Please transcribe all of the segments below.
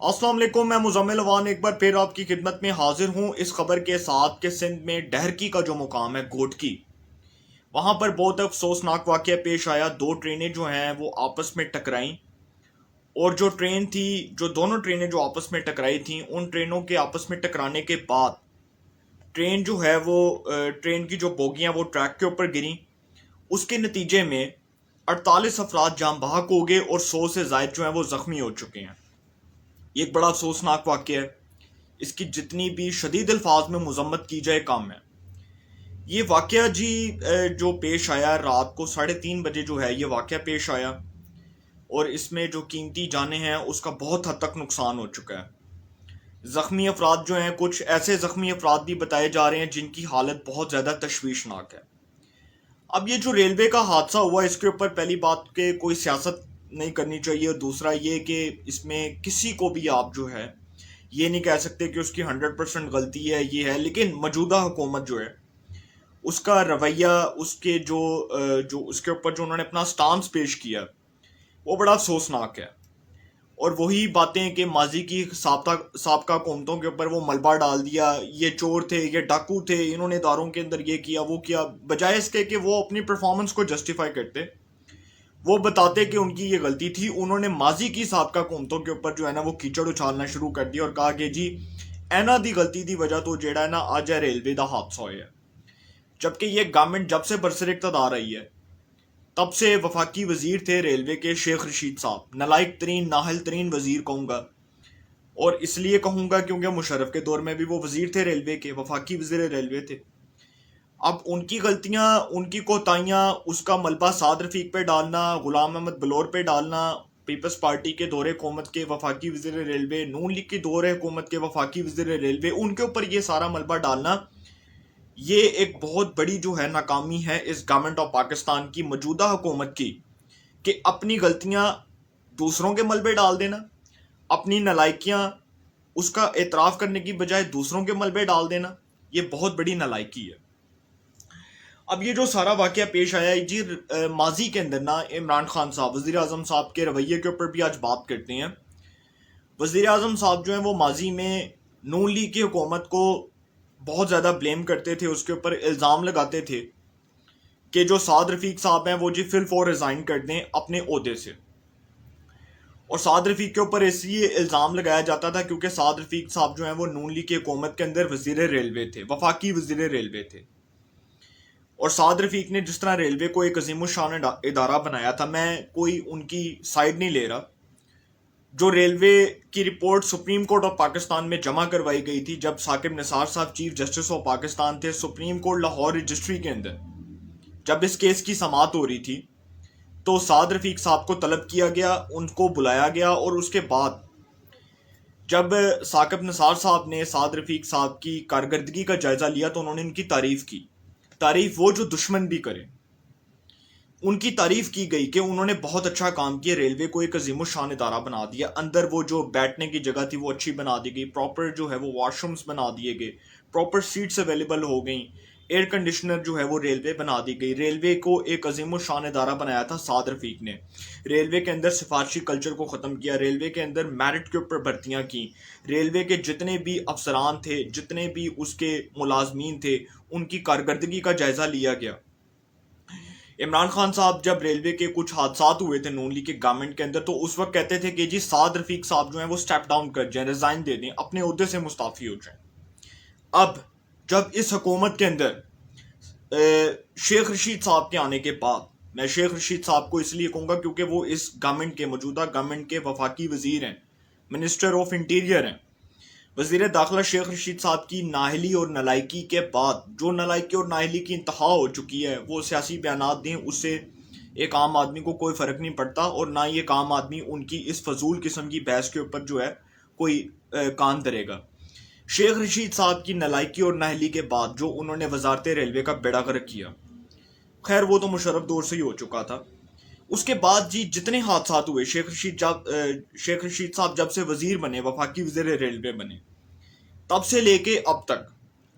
अस्सलाम वालेकुम। मैं मुज़म्मिल अवान एक बार फिर आपकी खिदमत में हाजिर हूँ इस खबर के साथ कि सिंध में डहरकी का जो मुकाम है घोटकी, वहाँ पर बहुत अफसोसनाक वाक़या पेश आया। दो ट्रेनें जो हैं वो आपस में टकराईं और जो ट्रेन थी, जो दोनों ट्रेनें जो आपस में टकराई थी, उन ट्रेनों के आपस में टकराने के बाद ट्रेन जो है वो ट्रेन की जो बोगियाँ वो ट्रैक के ऊपर गिरी। उसके नतीजे में 48 अफराद जाम बहक हो गए और 100 से ज़ायद जो हैं वो ज़ख्मी हो चुके हैं। ये एक बड़ा अफसोसनाक वाक़या है। इसकी जितनी भी शदीद अल्फाज में मजम्मत की जाए कम है। ये वाक़या जी जो पेश आया रात को 3:30 बजे जो है ये वाक़या पेश आया और इसमें जो कीमती जानें हैं उसका बहुत हद तक नुकसान हो चुका है। ज़ख्मी अफराद जो हैं, कुछ ऐसे ज़ख्मी अफराद भी बताए जा रहे हैं जिनकी हालत बहुत ज़्यादा तशवीशनाक है। अब ये जो रेलवे का हादसा हुआ, इसके ऊपर पहली बात के कोई सियासत नहीं करनी चाहिए और दूसरा ये कि इसमें किसी को भी आप जो है ये नहीं कह सकते कि उसकी 100% गलती है ये है, लेकिन मौजूदा हुकूमत जो है उसका रवैया, उसके जो उसके ऊपर जो उन्होंने अपना स्टांस पेश किया वो बड़ा अफसोसनाक है। और वही बातें कि माजी की साबका हुकूमतों के ऊपर वो मलबा डाल दिया, ये चोर थे, ये डाकू थे, इन्होंने इदारों के अंदर ये किया वो किया, बजाय इसके कि वो अपनी परफॉर्मेंस को जस्टिफाई करते, वो बताते कि उनकी ये गलती थी। उन्होंने माजी की साबका हुकूमतों के ऊपर जो है ना वो कीचड़ उछालना शुरू कर दिया और कहा कि जी एना दी गलती दी वजह तो जेड़ा है ना अज है रेलवे का हादसा होया। जबकि ये गवर्नमेंट जब से बरसर इक़्तिदार रही है तब से वफाकी वजीर थे रेलवे के शेख रशीद साहब, नलायक तरीन नाहल तरीन वजीर कहूँगा। और इसलिए कहूँगा क्योंकि मुशर्रफ के दौर में भी वो वजीर थे रेलवे के, वफाकी वजीर रेलवे थे। अब उनकी गलतियां, उनकी कोताहियां, उसका मलबा साद रफीक पे डालना, गुलाम अहमद बलोर पे डालना, पीपल्स पार्टी के दौरे हुकूमत के वफाकी वजीर रेलवे, नून लीग के दौरे हुकूमत के वफाकी वजीर रेलवे, उनके ऊपर ये सारा मलबा डालना, ये एक बहुत बड़ी जो है नाकामी है इस गवर्नमेंट ऑफ पाकिस्तान की, मौजूदा हुकूमत की, कि अपनी गलतियां दूसरों के मलबे डाल देना, अपनी नलायकियां उसका एतराफ़ करने की बजाय दूसरों के मलबे डाल देना, ये बहुत बड़ी नालायकी है। अब ये जो सारा वाक़या पेश आया है जी, माजी के अंदर ना इमरान खान साहब वज़ीर आज़म साहब के रवैये के ऊपर भी आज बात करते हैं। वज़ीर आज़म साहब जो हैं वो माजी में नून लीग की हुकूमत को बहुत ज़्यादा ब्लेम करते थे, उसके ऊपर इल्ज़ाम लगाते थे कि जो साद रफ़ीक साहब हैं वो जी फिल फॉर रिज़ाइन कर दें अपने ओहदे से। और साद रफ़ीक के ऊपर इसलिए इल्ज़ाम लगाया जाता था क्योंकि साद रफ़ीक साहब जो हैं वो नून लीग की हुकूमत के अंदर वज़ीर रेलवे थे, वफाकी वज़ीर रेलवे थे। और साद रफ़ीक ने जिस तरह रेलवे को एक अजीमुशान इदारा बनाया था, मैं कोई उनकी साइड नहीं ले रहा। जो रेलवे की report supreme court of Pakistan में जमा करवाई गई थी जब साकिब निसार साहब चीफ जस्टिस ऑफ पाकिस्तान थे, सुप्रीम कोर्ट लाहौर रजिस्ट्री के अंदर जब इस केस की समाअत हो रही थी तो साद रफ़ीक साहब को तलब किया गया, उनको बुलाया गया और उसके बाद जब साकिब निसार साहब ने साद रफ़ीक साहब की कारकर्दगी का जायज़ा लिया तो उन्होंने इनकी तारीफ़ की। तारीफ़ वो जो दुश्मन भी करें, उनकी तारीफ़ की गई कि उन्होंने बहुत अच्छा काम किया, रेलवे को एक अजीमुशान इदारा बना दिया। अंदर वो जो बैठने की जगह थी वो अच्छी बना दी गई, प्रॉपर जो है वो वॉशरूम्स बना दिए गए, प्रॉपर सीट्स अवेलेबल हो गई, एयर कंडीशनर जो है वो रेलवे बना दी गई। रेलवे को एक अजीमुशान इदारा बनाया था साद रफ़ीक ने। रेलवे के अंदर सिफारशी कल्चर को ख़त्म किया, रेलवे के अंदर मेरिट के ऊपर भर्तियाँ की, रेलवे के जितने भी अफसरान थे, जितने भी उसके मुलाजमीन थे, उनकी कारकर्दगी का जायज़ा लिया गया। इमरान खान साहब जब रेलवे के कुछ हादसात हुए थे नून लीग के गवर्नमेंट के अंदर तो उस वक्त कहते थे कि जी साद रफ़ीक साहब जो हैं वो स्टेप डाउन कर जाएं, रिज़ाइन दे दें, अपने ओहदे से मुस्ताफ़ी हो जाएं। अब जब इस हुकूमत के अंदर शेख रशीद साहब के आने के बाद, मैं शेख रशीद साहब को इसलिए कहूँगा क्योंकि वो इस गवर्नमेंट के, मौजूदा गवर्नमेंट के वफाकी वजीर हैं, मिनिस्टर ऑफ इंटीरियर हैं। वज़ीर दाखिला शेख रशीद साहब की नाहली और नलायकी के बाद, जो नलायकी और नाहली की इंतहा हो चुकी है, वो सियासी बयानात दें, उससे एक आम आदमी को कोई फ़र्क नहीं पड़ता और ना ही एक आम आदमी उनकी इस फजूल किस्म की बहस के ऊपर जो है कोई कान धरेगा। शेख रशीद साहब की नलायकी और नाहली के बाद जो उन्होंने वजारत रेलवे का बेड़ा गर्क किया, खैर वो तो मुशर्रफ दौर से ही हो चुका था। उसके बाद जी जितने हादसात हुए, शेख रशीद साहब जब से वजीर बने, वफाकी वजीर रेलवे बने, तब से लेके अब तक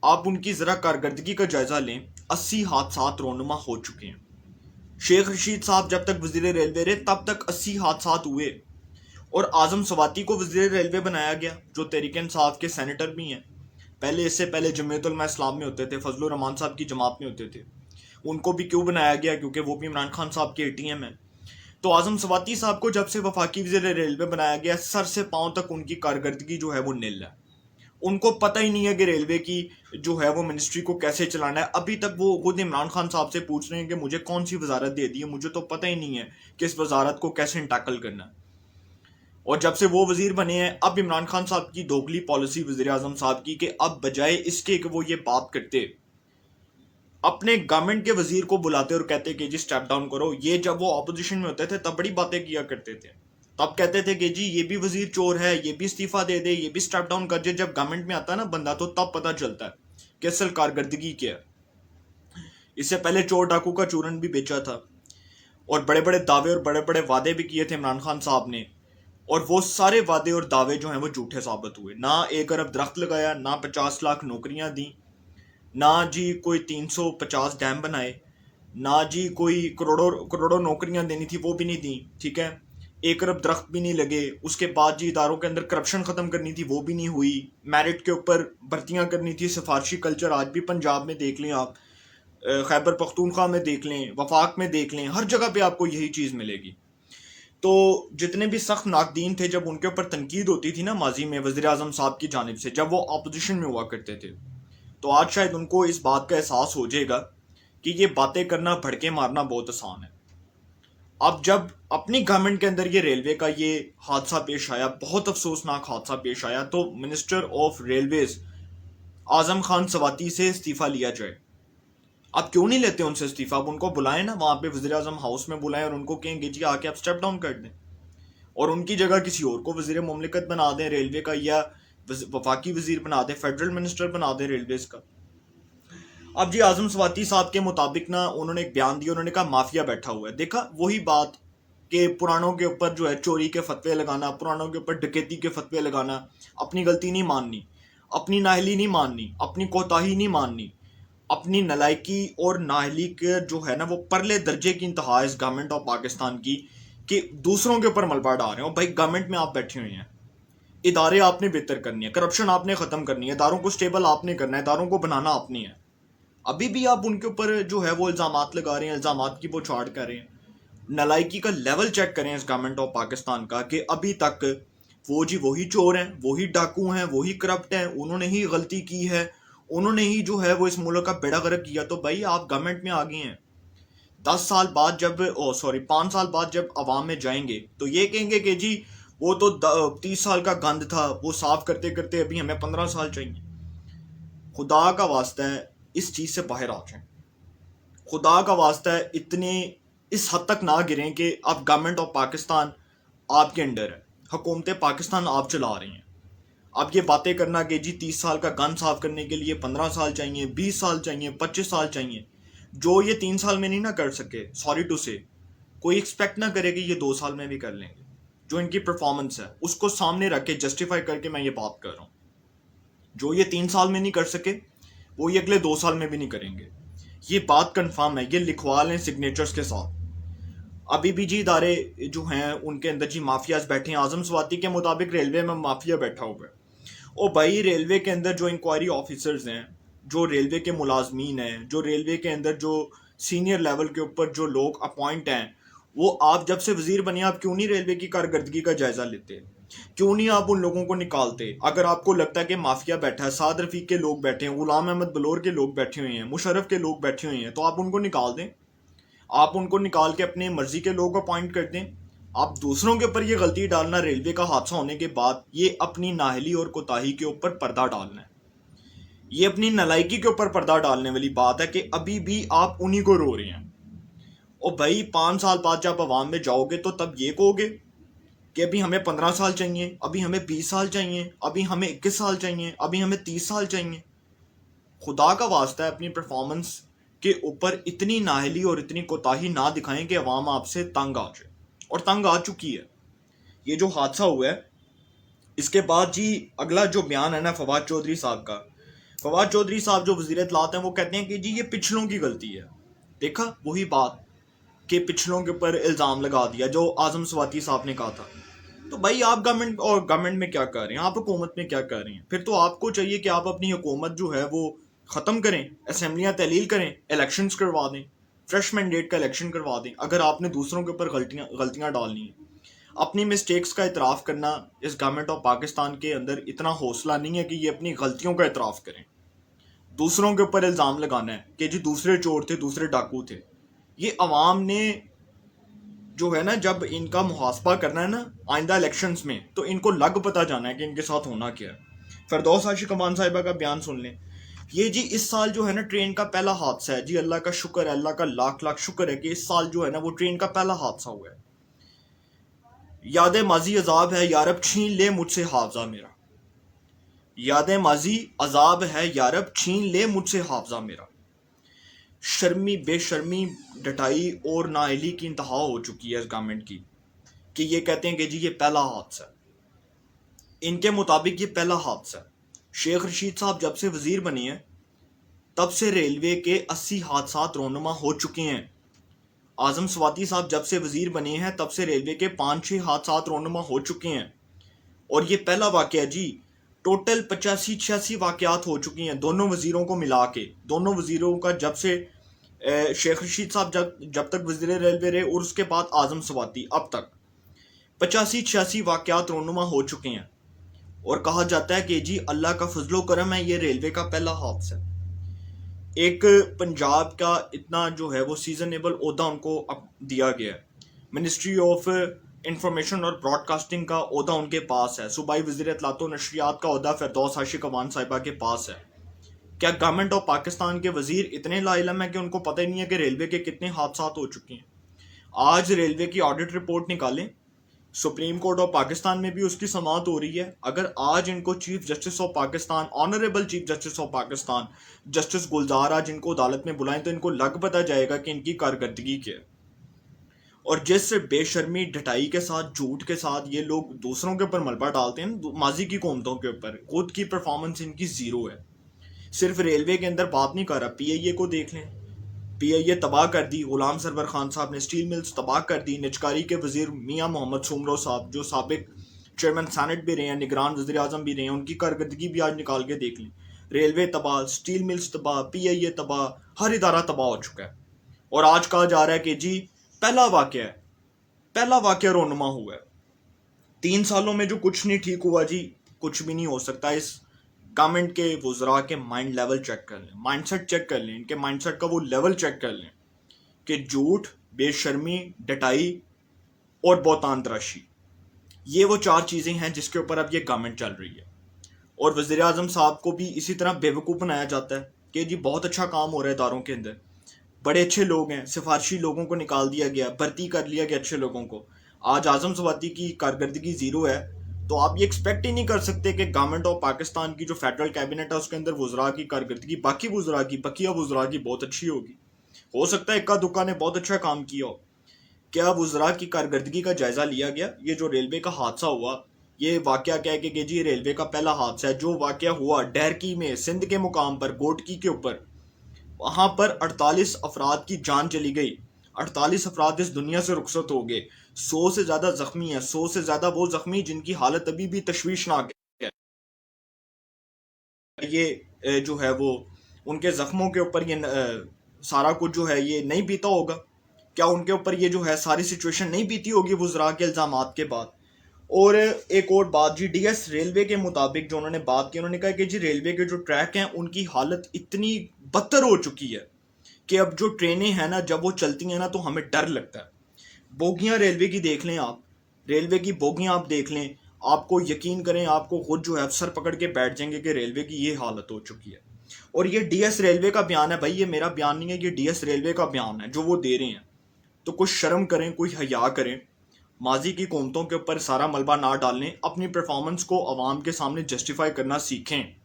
आप उनकी ज़रा कारकर्दगी का जायज़ा लें, 80 हादसात रोनुमा हो चुके हैं। शेख रशीद साहब जब तक वजीर रेलवे रहे तब तक 80 हादसात हुए और आजम सवाती को वजीर रेलवे बनाया गया, जो तहरीक इंसाफ के सेनेटर भी हैं। पहले इससे पहले जमीयत उलमा इस्लाम में होते थे, फजलुर रहमान साहब की जमात में होते थे। उनको भी क्यों बनाया गया? क्योंकि वो भी इमरान खान साहब के एटीएम हैं। तो आजम सवाती साहब को जब से वफाकी वजीर रेलवे बनाया गया, सर से पांव तक उनकी कारकर्दगी जो है वो नील है। उनको पता ही नहीं है कि रेलवे की जो है वो मिनिस्ट्री को कैसे चलाना है। अभी तक वो खुद इमरान खान साहब से पूछ रहे हैं कि मुझे कौन सी वजारत दे दी है, मुझे तो पता ही नहीं है कि इस वजारत को कैसे टैकल करना है। और जब से वो वजीर बने हैं, अब इमरान खान साहब की दोगली पॉलिसी वजीर आजम साहब की, कि अब बजाय इसके कि वो ये बात करते, अपने गवर्नमेंट के वजीर को बुलाते और कहते कि जी स्टेप डाउन करो। ये जब वो ऑपोजिशन में होते थे तब बड़ी बातें किया करते थे, तब कहते थे कि जी ये भी वजीर चोर है, ये भी इस्तीफा दे दे, ये भी स्टेप डाउन कर दे। जब गवर्नमेंट में आता है ना बंदा, तो तब पता चलता है कि असल कारकर्दगी क्या है। इससे पहले चोर डाकू का चूरन भी बेचा था, और बड़े बड़े दावे और बड़े बड़े वादे भी किए थे इमरान खान साहब ने, और वो सारे वादे और दावे जो हैं वो झूठे साबित हुए। ना 1 अरब दरख्त लगाया, ना 50 लाख नौकरियां दी, ना जी कोई 350 डैम बनाए, ना जी कोई करोड़ों करोड़ों नौकरियां देनी थी वो भी नहीं दी, ठीक है। 1 अरब दरख्त भी नहीं लगे। उसके बाद जी इदारों के अंदर करप्शन खत्म करनी थी, वो भी नहीं हुई। मेरिट के ऊपर भर्तियां करनी थी। सिफारशी कल्चर आज भी पंजाब में देख लें आप, खैबर पख्तूनख्वा में देख लें, वफाक में देख लें, हर जगह पे आपको यही चीज़ मिलेगी। तो जितने भी सख्त नाकदीन थे, जब उनके ऊपर तनकीद होती थी ना माजी में वज़ीर आज़म साहब की जानिब से, जब वो अपोजिशन में हुआ करते थे, तो आज शायद उनको इस बात का एहसास हो जाएगा कि ये बातें करना, भड़के मारना बहुत आसान है। अब जब अपनी गवर्नमेंट के अंदर ये रेलवे का ये हादसा पेश आया, बहुत अफसोसनाक हादसा पेश आया, तो minister of railways Azam Khan सवाती से इस्तीफा लिया जाए। आप क्यों नहीं लेते उनसे इस्तीफा? आप उनको बुलाएं ना, वहां पे वज़ीर आज़म हाउस में बुलाएं और उनको कहेंगे जी आके आप स्टेप डाउन कर दें, और उनकी जगह किसी और को वज़ीर मुमलिकत बना दें रेलवे का, या वफाकी वजीर बना दें, फेडरल मिनिस्टर बना दें रेलवेज का। अब जी आजम सवाती साहब के मुताबिक ना उन्होंने एक बयान दिया, उन्होंने कहा माफिया बैठा हुआ है। देखा वही बात कि पुरानों के ऊपर जो है चोरी के फतवे लगाना, पुरानों के ऊपर डकैती के फतवे लगाना, अपनी गलती नहीं माननी, अपनी नाहली नहीं माननी, अपनी कोताही नहीं माननी, अपनी नलायकी और नाहली के जो है ना वो परले दर्जे की इंतहा इस गवर्नमेंट ऑफ पाकिस्तान की, कि दूसरों के ऊपर मलबा डाल रहे हो। भाई गवर्नमेंट में आप बैठे हुए हैं, इदारे आपने बेहतर करनी है, करप्शन आपने खत्म करनी है, इदारों को स्टेबल आपने करना है, इदारों को बनाना आपने है। अभी भी आप उनके ऊपर जो है वो इल्जामात लगा रहे हैं, इल्जामात की बौछार कर रहे हैं। नलायकी का लेवल चेक करें इस गवर्नमेंट ऑफ पाकिस्तान का, कि अभी तक वो जी वही चोर हैं, वही डाकू हैं, वही करप्ट हैं, उन्होंने ही गलती की है, उन्होंने ही जो है वो इस मुल्क का बेड़ा गर्क किया। तो भाई आप गवर्नमेंट में आ गए हैं, 10 साल बाद जब 5 साल बाद जब अवाम में जाएंगे, तो ये कहेंगे कि जी वो तो 30 साल का गंद था, वो साफ करते करते अभी हमें 15 साल चाहिए। खुदा का वास्ता है इस चीज से बाहर आ जाए, खुदा का वास्ता है इतने इस हद तक ना गिरें कि अब गवर्नमेंट ऑफ पाकिस्तान आपके अंडर है, हुकूमत पाकिस्तान आप चला रही हैं। अब ये बातें करना कि जी 30 साल का गन साफ करने के लिए 15 साल चाहिए, 20 साल चाहिए, 25 साल चाहिए, जो ये 3 साल में नहीं ना कर सके, सॉरी टू से, कोई एक्सपेक्ट ना करे कि ये 2 साल में भी कर लेंगे। जो इनकी परफॉर्मेंस है उसको सामने रख के जस्टिफाई करके मैं ये बात कर रहा हूँ। जो ये 3 साल में नहीं कर सके, वो ये अगले 2 साल में भी नहीं करेंगे। ये बात कंफर्म है, ये लिखवा लें सिग्नेचर्स के साथ। अभी भी जी इदारे जो हैं उनके अंदर जी माफियाज बैठे हैं। आजम सवाती के मुताबिक रेलवे में माफिया बैठा हुआ है। ओ भाई, रेलवे के अंदर जो इंक्वायरी ऑफिसर्स हैं, जो रेलवे के मुलाजमीन हैं, जो रेलवे के अंदर जो सीनियर लेवल के ऊपर जो लोग अपॉइंट हैं, वो आप जब से वजीर बने आप क्यों नहीं रेलवे की कारकर्दगी का जायजा लेते? क्यों नहीं आप उन लोगों को निकालते? अगर आपको लगता है कि माफिया बैठा है, साद रफीक के लोग बैठे हैं, गुलाम अहमद बलोर के लोग बैठे हुए हैं, मुशर्रफ के लोग बैठे हुए हैं, तो आप उनको निकाल दें। आप उनको निकाल के अपने मर्जी के लोग अपॉइंट कर दें। आप दूसरों के ऊपर ये गलती डालना, रेलवे का हादसा होने के बाद, ये अपनी नाहली और कोताही के ऊपर पर्दा डालना है, ये अपनी नलायकी के ऊपर पर्दा डालने वाली बात है कि अभी भी आप उन्हीं को रो रहे हैं। और भाई 5 साल बाद जब अवाम में जाओगे तो तब ये कहोगे कि अभी हमें 15 साल चाहिए, अभी हमें 20 साल चाहिए, अभी हमें 21 साल चाहिए, अभी हमें 30 साल चाहिए। खुदा का वास्ता है अपनी परफॉर्मेंस के ऊपर इतनी नाहली और इतनी कोताही ना दिखाएं कि अवाम आपसे तंग आ जाए, और तंग आ चुकी है। ये जो हादसा हुआ है, इसके बाद जी अगला जो बयान है ना फवाद चौधरी साहब का, फवाद चौधरी साहब जो वज़ीर इत्तलात हैं, वो कहते हैं कि जी ये पिछलों की गलती है। देखा वही बात कि पिछलों के ऊपर इल्ज़ाम लगा दिया जो आजम सवाती साहब ने कहा था। तो भाई आप गवर्नमेंट में क्या कर रहे हैं, आप हुकूमत में क्या कर रहे हैं? फिर तो आपको चाहिए कि आप अपनी हुकूमत जो है वो ख़त्म करें, असेंबलियाँ तहलील करें, इलेक्शंस करवा दें, फ्रेश मैंडेट का इलेक्शन करवा दें। अगर आपने दूसरों के ऊपर गलतियाँ डालनी हैं, अपनी मिस्टेक्स का इतराफ़ करना इस गवर्नमेंट ऑफ पाकिस्तान के अंदर इतना हौसला नहीं है कि ये अपनी गलतियों का इतराफ़ करें। दूसरों के ऊपर इल्ज़ाम लगाना है कि जी दूसरे चोर थे, दूसरे डाकू थे। ये अवाम ने जो है ना, जब इनका मुहासबा करना है ना आइंदा इलेक्शंस में, तो इनको लग पता जाना है कि इनके साथ होना क्या है। फिरदौस आशिक अमान साहिबा का बयान सुन लें। ये जी इस साल जो है ना ट्रेन का पहला हादसा है जी, अल्लाह का शुक्र है, अल्लाह का लाख लाख शुक्र है कि इस साल जो है ना वो ट्रेन का पहला हादसा हुआ है। याद माजी अजाब है यारब छीन ले मुझसे हाफजा मेरा, याद माजी अजाब है यारब छीन ले मुझसे हाफजा मेरा। शर्मी बेशर्मी डटाई और नाअहली की इंतहा हो चुकी है इस गवर्नमेंट की कि ये कहते हैं कि जी ये पहला हादसा है। इनके मुताबिक ये पहला हादसा है। शेख रशीद साहब जब से वजीर बने हैं तब से रेलवे के 80 हादसा रोनुमा हो चुके हैं। आजम स्वाति साहब जब से वजीर बने हैं तब से रेलवे के 5-6 हादसा रोनुमा हो चुके हैं, और ये पहला वाकया जी। टोटल 85-86 वाकयात हो चुकी हैं दोनों वजीरों को मिला के। दोनों वजीरों का जब से शेख रशीद साहब जब तक वजीर रेलवे रहे और उसके बाद आजम स्वाति अब तक 85-86 वाकयात रोनुमा हो चुके हैं। और कहा जाता है कि जी अल्लाह का फजलो करम है, ये रेलवे का पहला हादसा है। एक पंजाब का इतना जो है वो सीजनेबल ओहदा उनको अब दिया गया है। मिनिस्ट्री ऑफ इंफॉर्मेशन और ब्रॉडकास्टिंग का ओहदा उनके पास है। सूबाई वज़ीर इत्तलात व नशरियात का ओहदा फिरदौस आशिक अवान साहिबा के पास है। क्या गवर्नमेंट ऑफ पाकिस्तान के वजीर इतने लाइलम है कि उनको पता ही नहीं है कि रेलवे के कितने हादसा हो चुके हैं? आज रेलवे की ऑडिट रिपोर्ट निकालें, सुप्रीम कोर्ट ऑफ पाकिस्तान में भी उसकी समाअत हो रही है। अगर आज इनको chief justice of Pakistan, honourable chief justice of Pakistan justice Gulzar आज इनको अदालत में बुलाएं तो इनको लग पता जाएगा कि इनकी कारकर्दगी क्या है। और जिस बेशर्मी ढटाई के साथ, झूठ के साथ ये लोग दूसरों के ऊपर मलबा डालते हैं माजी की कौमतों के ऊपर, खुद की परफॉर्मेंस इनकी जीरो है। सिर्फ रेलवे के अंदर बात नहीं कर रहा, पीआईए को देख लें, पीआईए तबाह कर दी। गुलाम सरवर खान साहब ने स्टील मिल्स तबाह कर दी। निजकारी के वजीर मियाँ मोहम्मद सुमरो साहब जो साबिक चेयरमैन सैनेट भी रहे हैं, निगरान वज़ीर आज़म भी रहे हैं, उनकी कारकर्दगी भी आज निकाल के देख लें। रेलवे तबाह, स्टील मिल्स तबाह, पीआईए तबाह, हर इदारा तबाह हो चुका है। और आज कहा जा रहा है कि जी पहला वाकया है, पहला वाकया रोनुमा हुआ है। 3 सालों में जो कुछ नहीं ठीक हुआ जी, कुछ भी नहीं हो सकता। इस गवर्नमेंट के वज़रा के माइंड लेवल चेक कर लें, माइंडसेट चेक कर लें, इनके माइंडसेट का वो लेवल चेक कर लें कि झूठ, बेशर्मी, डटाई और बहुतान तराशी, ये वो 4 चीज़ें हैं जिसके ऊपर अब ये गवर्नमेंट चल रही है। और वज़ीर आज़म साहब को भी इसी तरह बेवकूफ़ बनाया जाता है कि जी बहुत अच्छा काम हो रहा है इदारों के अंदर, बड़े अच्छे लोग हैं, सिफारशी लोगों को निकाल दिया गया, भर्ती कर लिया गया अच्छे लोगों को। आज आजम स्वाति की कारकर्दगी जीरो है, तो आप ये एक्सपेक्ट ही नहीं कर सकते कि गवर्नमेंट ऑफ पाकिस्तान की जो फेडरल कैबिनेट है उसके अंदर वज़रा की कारकर्दगी बाकी वज़रा की, बकिया वज़रा की बहुत अच्छी होगी। हो सकता है इक्का दुक्का ने बहुत अच्छा काम किया हो। क्या वज़रा की कारकर्दगी का जायज़ा लिया गया? ये जो रेलवे का हादसा हुआ, ये वाकया क्या है कि जी रेलवे का पहला हादसा है। जो वाकया हुआ डहरकी में, सिंध के मुकाम पर, गोटकी के ऊपर, वहां पर 48 अफराद की जान चली गई, 48 अफराद इस दुनिया से रुखसत हो गए, 100 से ज्यादा जख्मी है, 100 से ज्यादा वो जख्मी जिनकी हालत अभी भी तशवीशनाक है। ये जो है वो उनके जख्मों के ऊपर ये सारा कुछ जो है ये नहीं बीता होगा। क्या उनके ऊपर ये जो है सारी सिचुएशन नहीं बीती होगी वज़रा के इल्ज़ामात के बाद? और एक और बात जी, डीएस रेलवे के मुताबिक जो उन्होंने बात की, उन्होंने कहा कि जी रेलवे के जो ट्रैक हैं उनकी हालत इतनी बदतर हो चुकी है कि अब जो ट्रेनें हैं ना, जब वो चलती हैं ना तो हमें डर लगता है। बोगियां रेलवे की देख लें आप, रेलवे की बोगियां आप देख लें, आपको यकीन करें, आपको खुद जो है अफसर पकड़ के बैठ जाएंगे कि रेलवे की ये हालत हो चुकी है। और ये डीएस रेलवे का बयान है भाई, ये मेरा बयान नहीं है, ये डीएस रेलवे का बयान है जो वो दे रहे हैं। तो कुछ शर्म करें, कोई हया करें, माजी की कौमतों के ऊपर सारा मलबा ना डालें, अपनी परफॉर्मेंस को अवाम के सामने जस्टिफाई करना सीखें।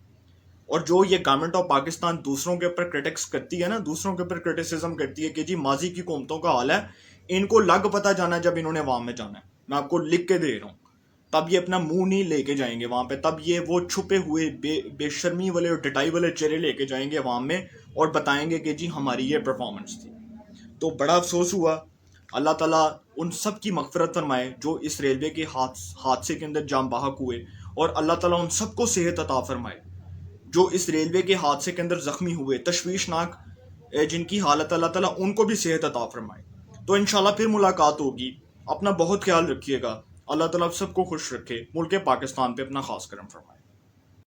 और जो ये गवर्नमेंट ऑफ पाकिस्तान दूसरों के ऊपर क्रिटिक्स करती है ना, दूसरों के ऊपर क्रिटिसिज्म करती है कि जी माजी की कौमतों का हाल है, इनको लग पता जाना जब इन्होंने अवाम में जाना है। मैं आपको लिख के दे रहा हूँ, तब ये अपना मुंह नहीं लेके जाएंगे वहां पे, तब ये वो छुपे हुए बेशर्मी वाले और डटाई वाले चेहरे लेके जाएंगे अवाम में और बताएंगे कि जी हमारी ये परफॉर्मेंस थी। तो बड़ा अफसोस हुआ। अल्लाह ताला उन सब की मग़फ़िरत फरमाए जो इस रेलवे के हादसे के अंदर जान बहक हुए, और अल्लाह ताला उन सबको सेहत अता फरमाए जो इस रेलवे के हादसे के अंदर ज़ख्मी हुए, तशवीशनाक जिनकी हालत, अल्लाह ताला उनको भी सेहत अता फरमाए। तो इंशाल्लाह फिर मुलाकात होगी। अपना बहुत ख्याल रखिएगा। अल्लाह ताला सबको खुश रखे। मुल्क पाकिस्तान पे अपना खास करम फरमाए।